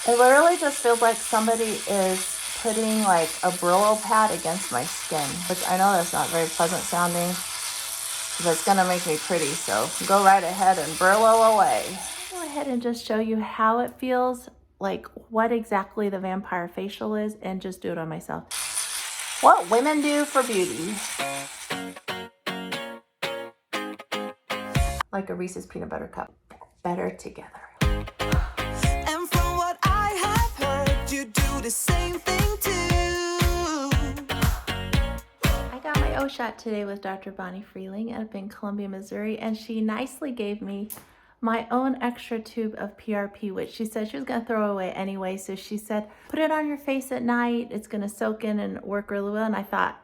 It literally just feels like somebody is putting like a Brillo pad against my skin, which I know that's not very pleasant sounding, but it's gonna make me pretty, so go right ahead and Brillo away. I'll go ahead and just show you how it feels, like what exactly the vampire facial is, and just do it on myself. What women do for beauty. Like a Reese's peanut butter cup. Better together. And from what I have heard, you do the same thing too. I got my O shot today with Dr. Bonnie Friehling up in Columbia, Missouri, and she nicely gave me my own extra tube of PRP, which she said she was going to throw away anyway. So she said, put it on your face at night. It's going to soak in and work really well. And I thought,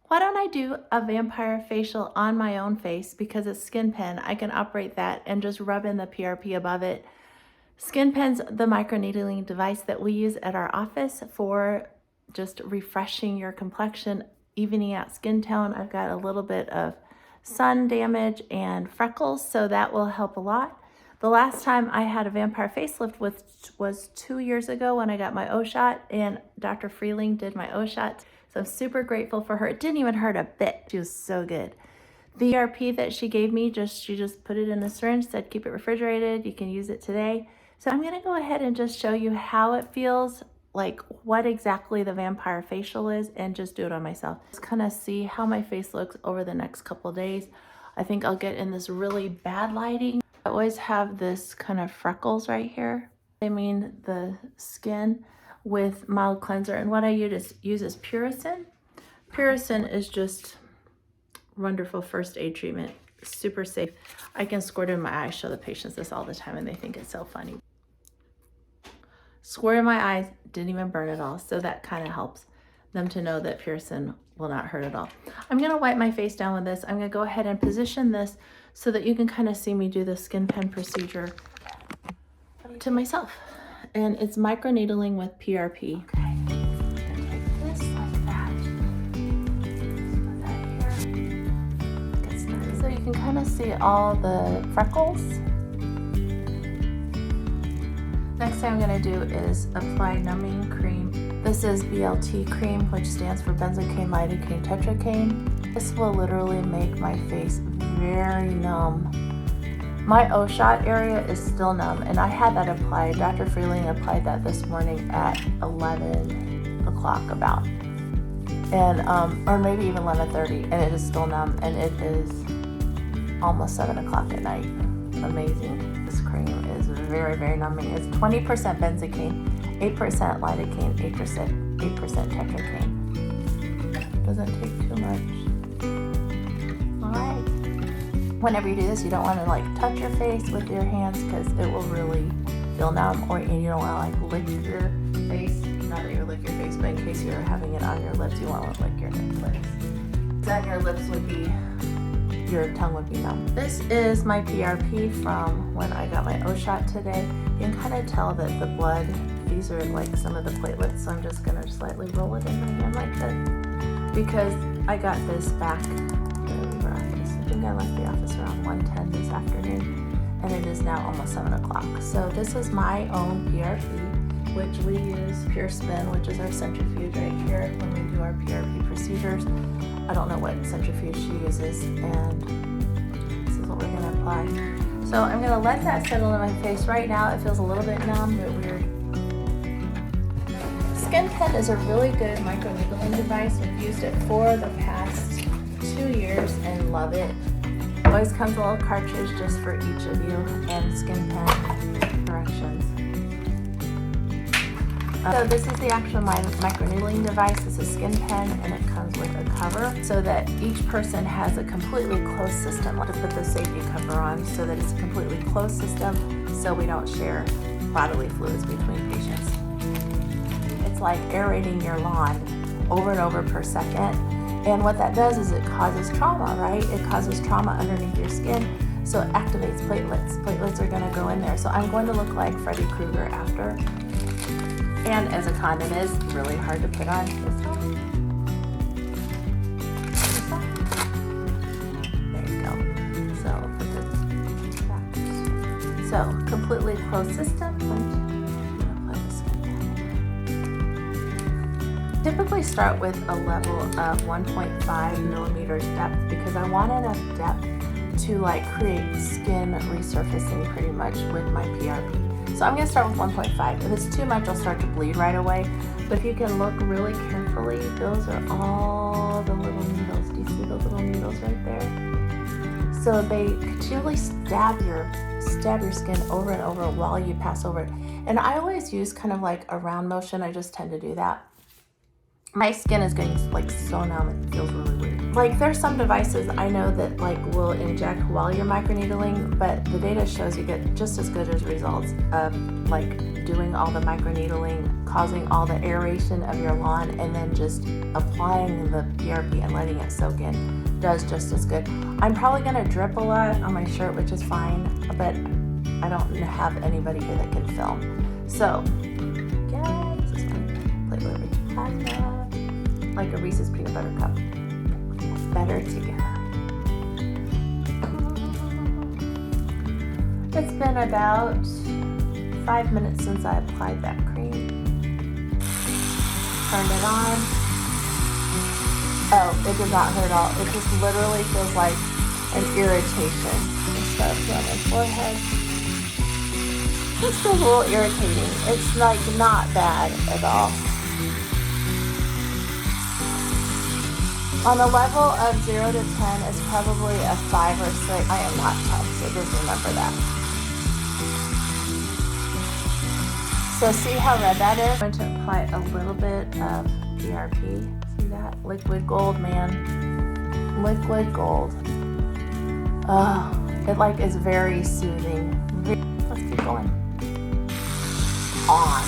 why don't I do a vampire facial on my own face? Because it's skin pen, I can operate that and just rub in the PRP above it. Skin pen's the microneedling device that we use at our office for just refreshing your complexion, evening out skin tone. I've got a little bit of sun damage and freckles, so that will help a lot. The last time I had a vampire facelift was 2 years ago when I got my O shot, and Dr. Friehling did my O shot. So I'm super grateful for her. It didn't even hurt a bit. She was so good. The PRP that she gave me, she just put it in the syringe, said keep it refrigerated. You can use it today. So I'm gonna go ahead and just show you how it feels, like what exactly the vampire facial is, and just do it on myself. Just kind of see how my face looks over the next couple of days. I think I'll get in this really bad lighting. I always have this kind of freckles right here. I mean the skin with mild cleanser, and what I use is Puricin. Puricin is just wonderful first aid treatment, super safe. I can squirt it in my eyes, show the patients this all the time, and they think it's so funny. Squirt in my eyes, didn't even burn at all, so that kind of helps them to know that Puricin will not hurt at all. I'm gonna wipe my face down with this. I'm gonna go ahead and position this so that you can kind of see me do the skin pen procedure to myself. And it's microneedling with PRP. Okay, I'm gonna take this like that. Put that here. Get started. So you can kind of see all the freckles. Next thing I'm gonna do is apply numbing cream. This is BLT cream, which stands for benzocaine, lidocaine, tetracaine. This will literally make my face very numb. My O shot area is still numb, and I had that applied. Dr. Friehling applied that this morning at 11 o'clock about, and or maybe even 11:30, and it is still numb, and it is almost 7 o'clock at night. Amazing. This cream is very, very numbing. It's 20% benzocaine, 8% lidocaine, 8% tetracaine. Doesn't take too much. All right. Whenever you do this, you don't want to like touch your face with your hands because it will really feel numb, or you don't want to like lick your face. Not that you lick your face, but in case you're having it on your lips, you want to lick your lips. Then your lips would be, your tongue would be numb. This is my PRP from when I got my O shot today. You can kind of tell that the blood, these are like some of the platelets, so I'm just going to slightly roll it in my hand like this because I got this back. I think I left the office around 1:10 this afternoon, and it is now almost 7 o'clock. So this is my own PRP, which we use Pure Spin, which is our centrifuge right here when we do our PRP procedures. I don't know what centrifuge she uses, and this is what we're going to apply. So I'm going to let that settle in my face right now. It feels a little bit numb, but weird. Skin Pen is a really good microneedling device. We've used it for the past 2 years and love it. Always comes a little cartridge just for each of you, and skin pen directions. So this is the actual microneedling device. It's a skin pen, and it comes with a cover so that each person has a completely closed system. I'll just put the safety cover on so that it's a completely closed system so we don't share bodily fluids between patients. It's like aerating your lawn over and over per second. And what that does is it causes trauma, right? It causes trauma underneath your skin, so it activates platelets. Platelets are gonna go in there. So I'm going to look like Freddy Krueger after. And as a condom is really hard to put on. There you go. So put this back. So completely closed system. always start with a level of 1.5 millimeters depth because I want enough depth to like create skin resurfacing pretty much with my PRP. So I'm gonna start with 1.5. If it's too much, I'll start to bleed right away. But if you can look really carefully, those are all the little needles. Do you see those little needles right there? So they continually stab your skin over and over while you pass over it. And I always use kind of like a round motion. I just tend to do that. My skin is getting like so numb, it feels really weird. Like there's some devices I know that like will inject while you're microneedling, but the data shows you get just as good as results of like doing all the microneedling, causing all the aeration of your lawn, and then just applying the PRP and letting it soak in does just as good. I'm probably gonna drip a lot on my shirt, which is fine, but I don't have anybody here that can film. So, yeah, this is my platelet plasma. Like a Reese's peanut butter cup. Better together. It's been about 5 minutes since I applied that cream. Turned it on. Oh, it did not hurt at all. It just literally feels like an irritation. So on my forehead. Just feels a little irritating. It's like not bad at all. On a level of 0 to 10, it's probably a 5 or 6. I am not tough, so just remember that. So see how red that is? I'm going to apply a little bit of PRP. See that? Liquid gold, man. Liquid gold. Oh, it like is very soothing. Let's keep going. On.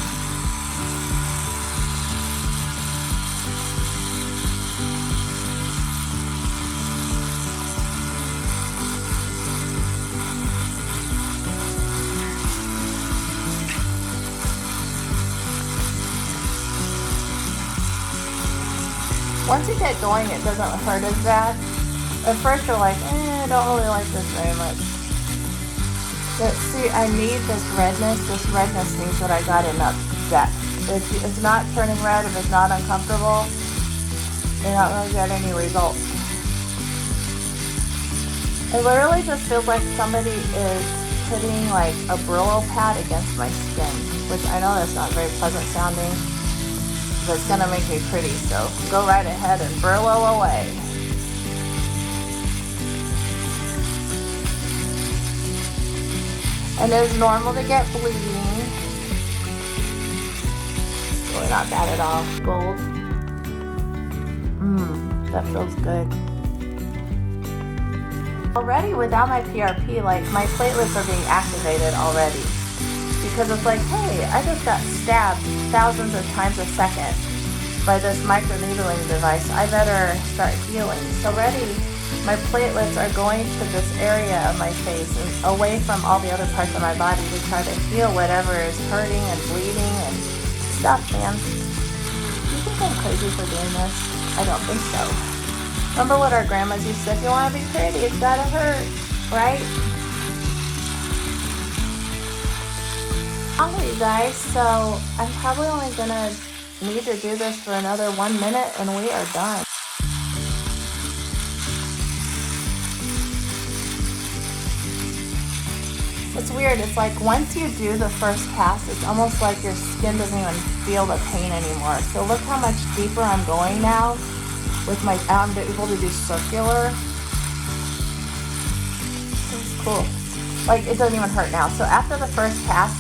Once you get going, it doesn't hurt as bad. At first you're like, I don't really like this very much. But see, I need this redness. This redness means that I got enough depth. If it's not turning red, if it's not uncomfortable, you're not going to get any results. It literally just feels like somebody is putting like a Brillo pad against my skin, which I know that's not very pleasant sounding. But it's gonna make me pretty, so go right ahead and Brillo away. And it's normal to get bleeding. Really not bad at all. Gold. That feels good. Already without my PRP, like my platelets are being activated already. Because it's like, hey, I just got stabbed thousands of times a second by this microneedling device. I better start healing. So already my platelets are going to this area of my face and away from all the other parts of my body to try to heal whatever is hurting and bleeding and stuff, man. Do you think I'm crazy for doing this? I don't think so. Remember what our grandmas used to say, if you want to be pretty, it's gotta hurt, right? Hungry, you guys, so I'm probably only gonna need to do this for another 1 minute and we are done. It's weird, it's like once you do the first pass, it's almost like your skin doesn't even feel the pain anymore. So look how much deeper I'm going now with my, I'm able to do circular. It's cool. Like it doesn't even hurt now. So after the first pass,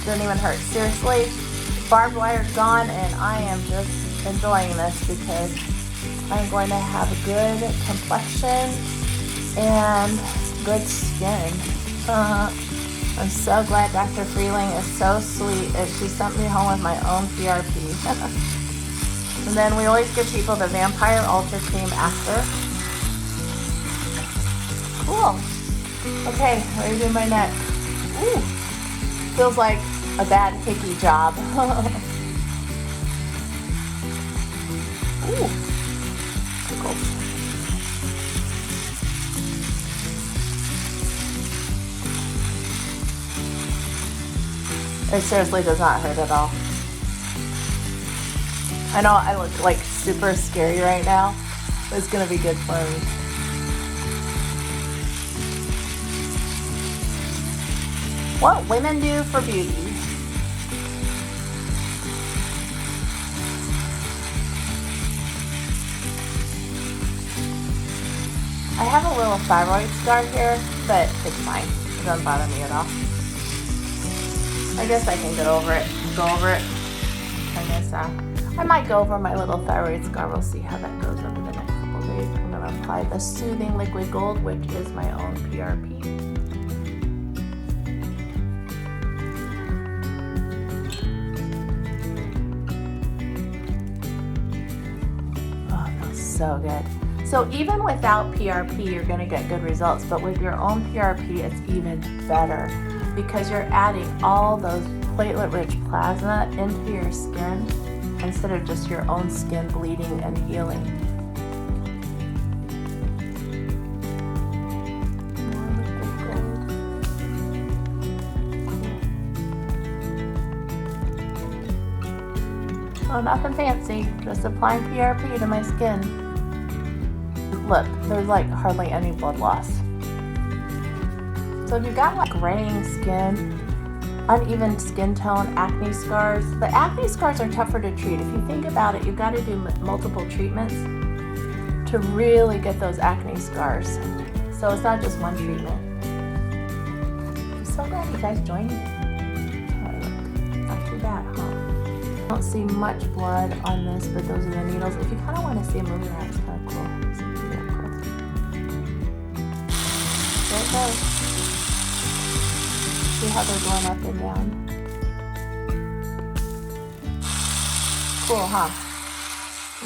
doesn't even hurt. Seriously, barbed wire gone and I am just enjoying this because I'm going to have a good complexion and good skin. I'm so glad Dr. Friehling is so sweet and she sent me home with my own PRP. And then we always give people the Vampire Ultra Cream after. Cool. Okay, ready to do my neck. Ooh. Feels like a bad hickey job. Ooh. Cool. It seriously does not hurt at all. I know I look like super scary right now, but it's gonna be good for me. What women do for beauty. I have a little thyroid scar here, but it's fine. It doesn't bother me at all. I guess I can go over it. I guess I might go over my little thyroid scar. We'll see how that goes over the next couple of days. I'm going to apply the Soothing Liquid Gold, which is my own PRP. Oh, it feels so good. So even without PRP, you're going to get good results, but with your own PRP, it's even better because you're adding all those platelet-rich plasma into your skin instead of just your own skin bleeding and healing. Oh, nothing fancy, just applying PRP to my skin. Look, there's like hardly any blood loss. So if you've got like graying skin, uneven skin tone, acne scars, the acne scars are tougher to treat. If you think about it, you've got to do multiple treatments to really get those acne scars. So it's not just one treatment. I'm so glad you guys joined me. Oh, look, not too bad, huh? I don't see much blood on this, but those are the needles. If you kind of want to see them moving around, it's kind of cool. There it goes. See how they're going up and down? Cool, huh?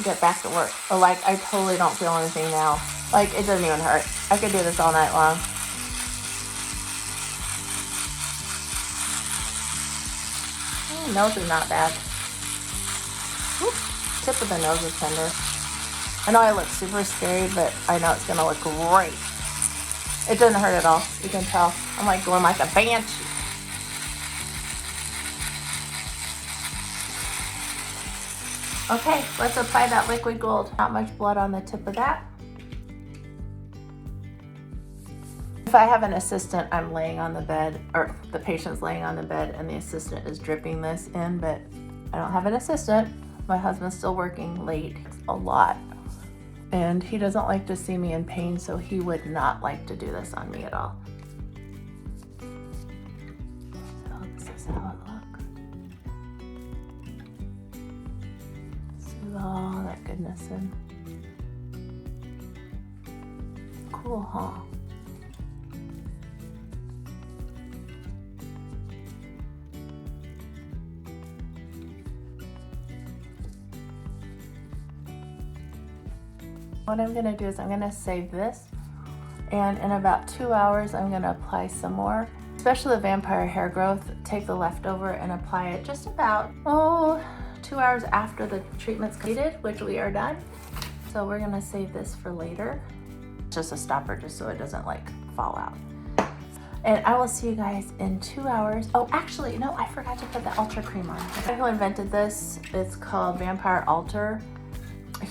Get back to work. Oh, like, I totally don't feel anything now. Like, it doesn't even hurt. I could do this all night long. Oh, nose is not bad. Whoop. Tip of the nose is tender. I know I look super scary, but I know it's gonna look great. It doesn't hurt at all. You can tell. I'm like going like a banshee. Okay, let's apply that liquid gold. Not much blood on the tip of that. If I have an assistant, I'm laying on the bed, or the patient's laying on the bed and the assistant is dripping this in, but I don't have an assistant. My husband's still working late a lot. And he doesn't like to see me in pain, so he would not like to do this on me at all. So this is how it looks. Soothe all that goodness in. Cool, huh? What I'm gonna do is I'm gonna save this, and in about 2 hours I'm gonna apply some more, especially the vampire hair growth. Take the leftover and apply it just about 2 hours after the treatment's completed, which we are done. So we're gonna save this for later. Just a stopper just so it doesn't like fall out. And I will see you guys in 2 hours. Oh, actually, no, I forgot to put the Ultra Cream on. The guy who invented this, it's called Vampire Ultra.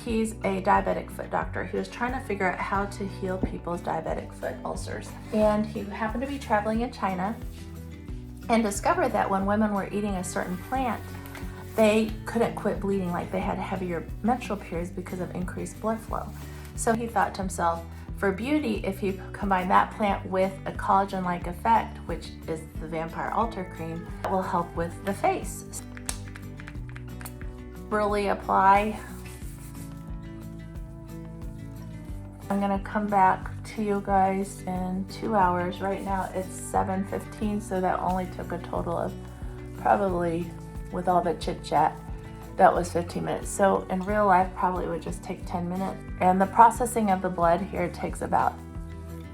He's a diabetic foot doctor. He was trying to figure out how to heal people's diabetic foot ulcers. And he happened to be traveling in China and discovered that when women were eating a certain plant, they couldn't quit bleeding, like they had heavier menstrual periods because of increased blood flow. So he thought to himself, for beauty, if you combine that plant with a collagen-like effect, which is the Vampire Ultra Cream, that will help with the face. Really apply. I'm gonna come back to you guys in 2 hours. Right now it's 7:15, so that only took a total of probably, with all the chit chat, that was 15 minutes. So in real life, probably would just take 10 minutes. And the processing of the blood here takes about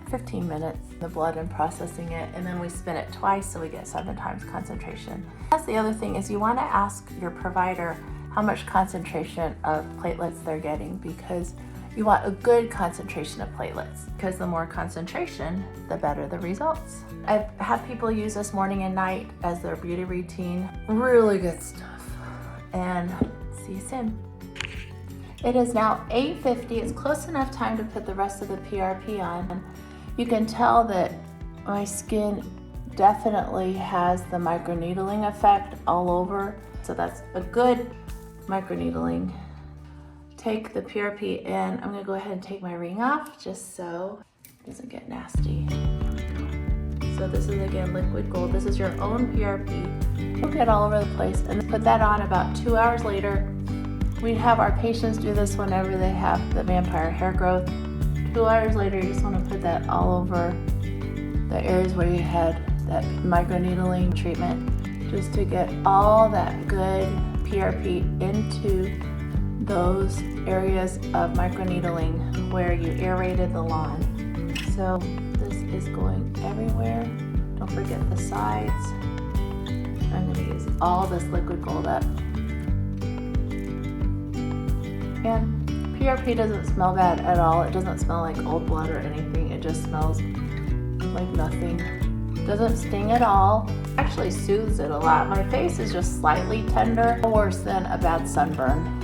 15 minutes, the blood and processing it, and then we spin it twice so we get 7 times concentration. That's the other thing is you wanna ask your provider how much concentration of platelets they're getting, because you want a good concentration of platelets, because the more concentration, the better the results. I've had people use this morning and night as their beauty routine. Really good stuff. And see you soon. It is now 8:50. It's close enough time to put the rest of the PRP on. You can tell that my skin definitely has the microneedling effect all over. So that's a good microneedling. Take the PRP in. I'm gonna go ahead and take my ring off just so it doesn't get nasty. So this is again liquid gold. This is your own PRP. It'll get all over the place, and put that on about 2 hours later. We have our patients do this whenever they have the vampire hair growth. 2 hours later, you just want to put that all over the areas where you had that microneedling treatment, just to get all that good PRP into those areas of microneedling where you aerated the lawn. So this is going everywhere. Don't forget the sides. I'm going to use all this liquid gold up. And PRP doesn't smell bad at all. It doesn't smell like old blood or anything. It just smells like nothing. Doesn't sting at all. Actually soothes it a lot. My face is just slightly tender, worse than a bad sunburn.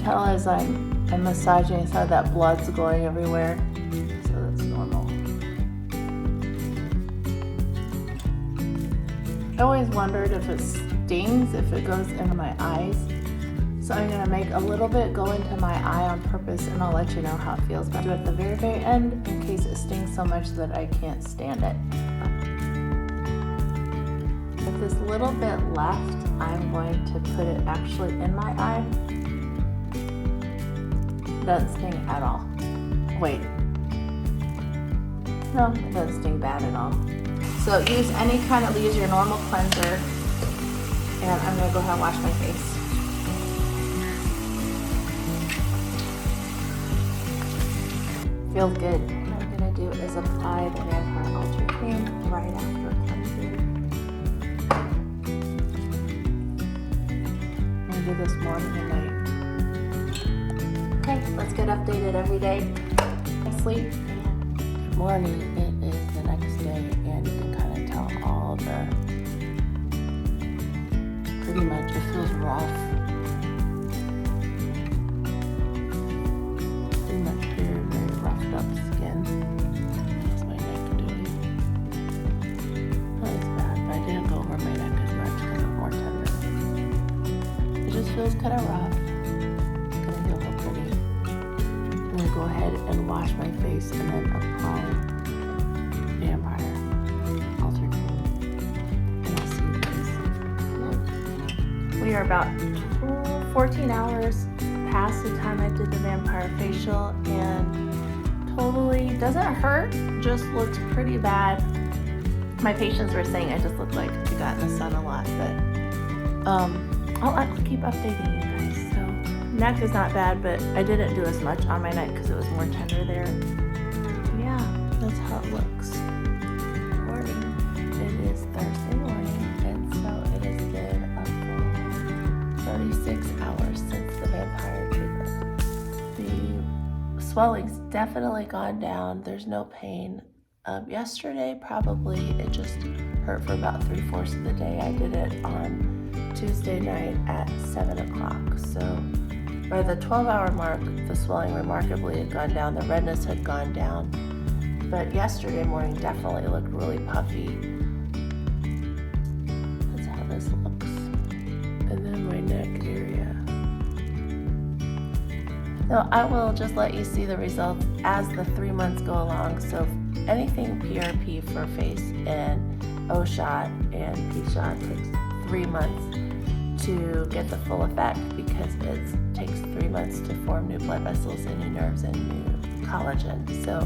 Tell as I'm massaging, so that blood's going everywhere. So that's normal. I always wondered if it stings if it goes into my eyes. So I'm gonna make a little bit go into my eye on purpose, and I'll let you know how it feels. But I'll do it at the very, very end in case it stings so much that I can't stand it. With this little bit left, I'm going to put it actually in my eye. It doesn't sting at all. Wait. No, it doesn't sting bad at all. So use any kind of, use your normal cleanser. And I'm gonna go ahead and wash my face. Feels good. What I'm gonna do is apply the Vampire Ultra Cream right after cleansing. I'm gonna do this morning and night. Okay, let's get updated every day. Sleep. Good morning. It is the next day, and you can kind of tell all the, pretty much it feels rough. Pretty much very, very roughed up skin. How's my neck doing? Not as bad, but I didn't go over my neck as much because I'm more tender. It just feels kind of rough. It's gonna heal real pretty. I'm gonna go ahead and wash my face and then apply Vampire Ultra Cream. And I'll see you guys. We are about 14 hours past the time I did the vampire facial, and totally doesn't hurt, just looks pretty bad. My patients were saying I just look like I got in the sun a lot, but I'll keep updating you guys. So neck is not bad, but I didn't do as much on my neck because it was more tender there. Yeah, that's how it looks. Morning. It is Thursday morning, and so it has been a full 36 hours since the vampire treatment. The swelling's definitely gone down. There's no pain. Yesterday, probably it just hurt for about 3/4 of the day. I did it on Tuesday night at 7 o'clock. So by the 12-hour mark, the swelling remarkably had gone down. The redness had gone down. But yesterday morning definitely looked really puffy. That's how this looks. And then my neck area. So I will just let you see the results as the 3 months go along. So anything PRP for face and O-shot and P-shot takes 3 months to get the full effect, because it takes 3 months to form new blood vessels and new nerves and new collagen. So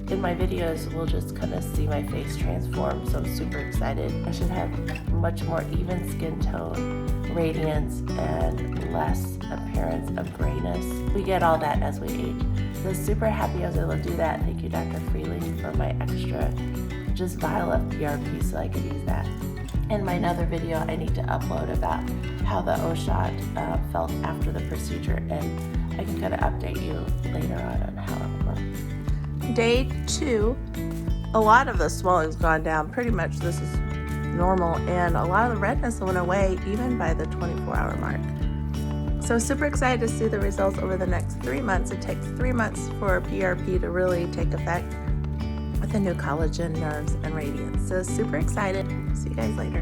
in my videos, we'll just kind of see my face transform. So I'm super excited. I should have much more even skin tone, radiance, and less appearance of grayness. We get all that as we age. So super happy I was able to do that. Thank you, Dr. Friehling, for my extra just vial of PRP so I could use that. In my another video, I need to upload about how the O-shot felt after the procedure, and I can kind of update you later on how it worked. Day 2, a lot of the swelling's gone down. Pretty much this is normal, and a lot of the redness went away even by the 24-hour mark. So super excited to see the results over the next 3 months. It takes 3 months for PRP to really take effect with the new collagen, nerves, and radiance. So super excited. See you guys later.